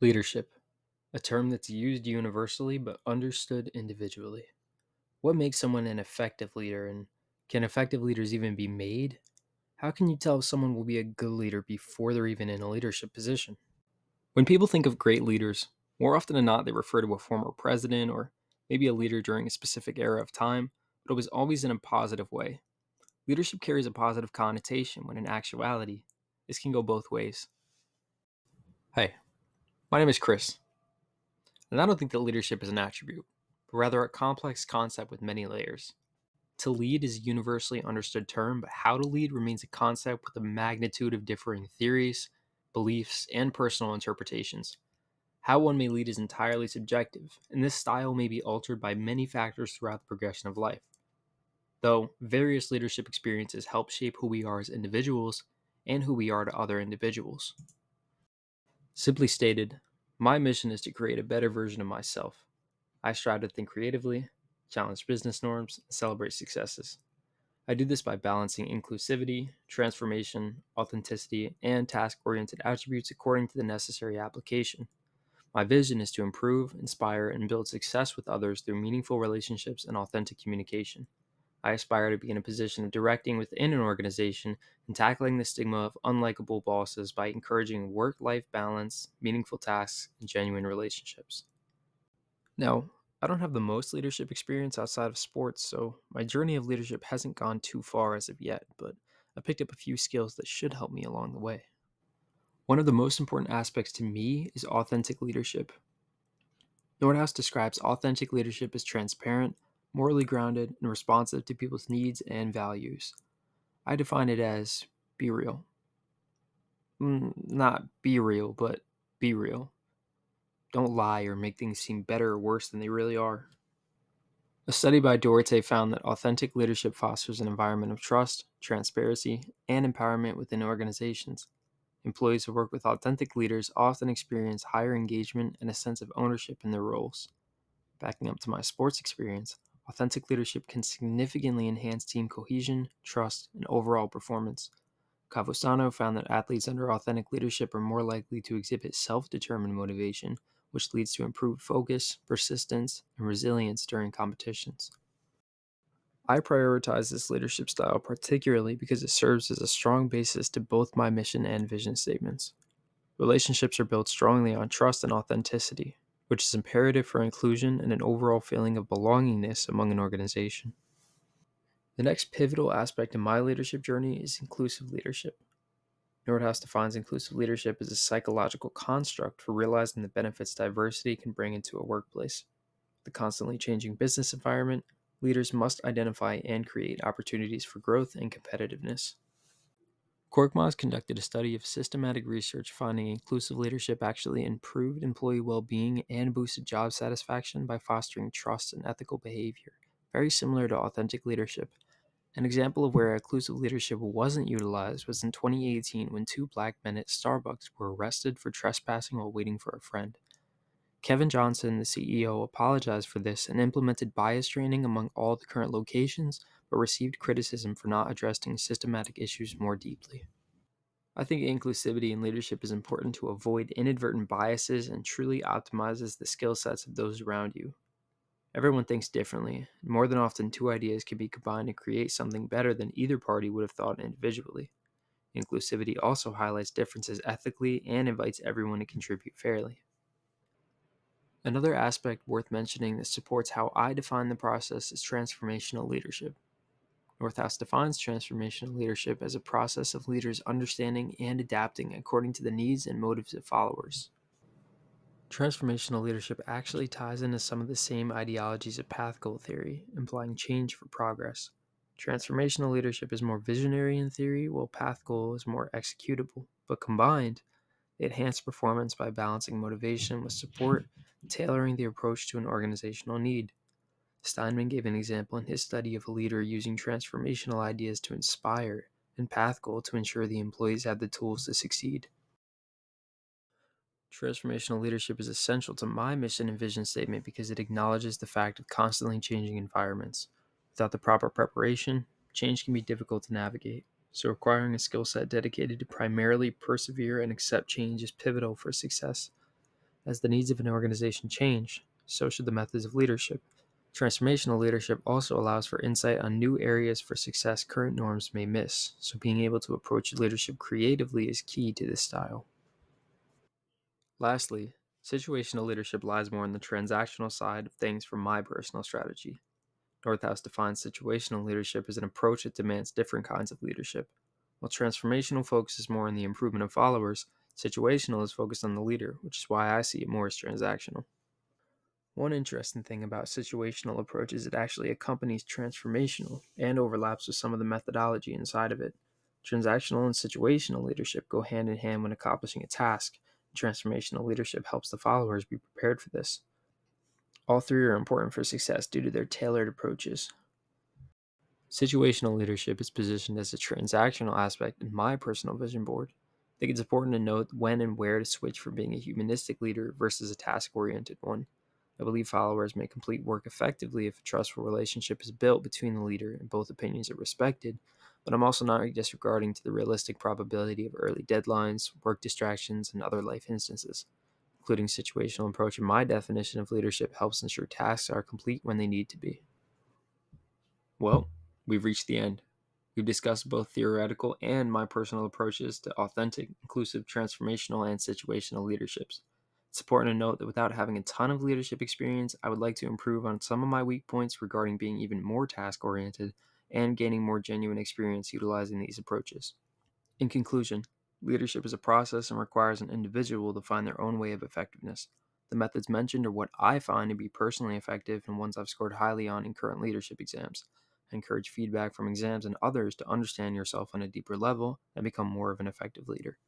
Leadership, a term that's used universally but understood individually. What makes someone an effective leader, and can effective leaders even be made? How can you tell if someone will be a good leader before they're even in a leadership position? When people think of great leaders, more often than not, they refer to a former president or maybe a leader during a specific era of time, but it was always in a positive way. Leadership carries a positive connotation when in actuality, this can go both ways. Hey, my name is Chris, and I don't think that leadership is an attribute, but rather a complex concept with many layers. To lead is a universally understood term, but how to lead remains a concept with a magnitude of differing theories, beliefs, and personal interpretations. How one may lead is entirely subjective, and this style may be altered by many factors throughout the progression of life. Though various leadership experiences help shape who we are as individuals and who we are to other individuals. Simply stated, my mission is to create a better version of myself. I strive to think creatively, challenge business norms, and celebrate successes. I do this by balancing inclusivity, transformation, authenticity, and task oriented attributes according to the necessary application. My vision is to improve, inspire, and build success with others through meaningful relationships and authentic communication. I aspire to be in a position of directing within an organization and tackling the stigma of unlikable bosses by encouraging work life balance, meaningful tasks, and genuine relationships. Now, I don't have the most leadership experience outside of sports, so my journey of leadership hasn't gone too far as of yet, but I picked up a few skills that should help me along the way. One of the most important aspects to me is authentic leadership. Nordhaus describes authentic leadership as transparent, morally grounded, and responsive to people's needs and values. I define it as be real. Not be real, but be real. Don't lie or make things seem better or worse than they really are. A study by Dorte found that authentic leadership fosters an environment of trust, transparency, and empowerment within organizations. Employees who work with authentic leaders often experience higher engagement and a sense of ownership in their roles. Backing up to my sports experience, authentic leadership can significantly enhance team cohesion, trust, and overall performance. Cavusano found that athletes under authentic leadership are more likely to exhibit self determined motivation, which leads to improved focus, persistence, and resilience during competitions. I prioritize this leadership style particularly because it serves as a strong basis to both my mission and vision statements. Relationships are built strongly on trust and authenticity, which is imperative for inclusion and an overall feeling of belongingness among an organization. The next pivotal aspect of my leadership journey is inclusive leadership. Nordhaus defines inclusive leadership as a psychological construct for realizing the benefits diversity can bring into a workplace. The constantly changing business environment, leaders must identify and create opportunities for growth and competitiveness. Korkmaz conducted a study of systematic research finding inclusive leadership actually improved employee well being and boosted job satisfaction by fostering trust and ethical behavior, very similar to authentic leadership. An example of where inclusive leadership wasn't utilized was in 2018 when two black men at Starbucks were arrested for trespassing while waiting for a friend. Kevin Johnson, the CEO, apologized for this and implemented bias training among all the current locations, but received criticism for not addressing systematic issues more deeply. I think inclusivity in leadership is important to avoid inadvertent biases and truly optimizes the skill sets of those around you. Everyone thinks differently, and more than often, two ideas can be combined to create something better than either party would have thought individually. Inclusivity also highlights differences ethically and invites everyone to contribute fairly. Another aspect worth mentioning that supports how I define the process is transformational leadership. Northhouse defines transformational leadership as a process of leaders understanding and adapting according to the needs and motives of followers. Transformational leadership actually ties into some of the same ideologies of path goal theory, implying change for progress. Transformational leadership is more visionary in theory, while path goal is more executable, but combined, they enhance performance by balancing motivation with support, tailoring the approach to an organizational need. Steinman gave an example in his study of a leader using transformational ideas to inspire and path goal to ensure the employees have the tools to succeed. Transformational leadership is essential to my mission and vision statement because it acknowledges the fact of constantly changing environments. Without the proper preparation, change can be difficult to navigate. So, acquiring a skill set dedicated to primarily persevere and accept change is pivotal for success. As the needs of an organization change, so should the methods of leadership. Transformational leadership also allows for insight on new areas for success current norms may miss, so being able to approach leadership creatively is key to this style. Lastly, situational leadership lies more on the transactional side of things from my personal strategy. Northouse defines situational leadership as an approach that demands different kinds of leadership. While transformational focuses more on the improvement of followers, situational is focused on the leader, which is why I see it more as transactional. One interesting thing about situational approach is it actually accompanies transformational and overlaps with some of the methodology inside of it. Transactional and situational leadership go hand in hand when accomplishing a task. Transformational leadership helps the followers be prepared for this. All three are important for success due to their tailored approaches. Situational leadership is positioned as a transactional aspect in my personal vision board. I think it's important to note when and where to switch from being a humanistic leader versus a task oriented one. I believe followers may complete work effectively if a trustful relationship is built between the leader and both opinions are respected, but I'm also not disregarding to the realistic probability of early deadlines, work distractions, and other life instances. Including situational approach in my definition of leadership helps ensure tasks are complete when they need to be. Well, we've reached the end. We've discussed both theoretical and my personal approaches to authentic, inclusive, transformational, and situational leaderships. It's important to note that without having a ton of leadership experience, I would like to improve on some of my weak points regarding being even more task oriented and gaining more genuine experience utilizing these approaches. In conclusion, leadership is a process and requires an individual to find their own way of effectiveness. The methods mentioned are what I find to be personally effective and ones I've scored highly on in current leadership exams. I encourage feedback from exams and others to understand yourself on a deeper level and become more of an effective leader.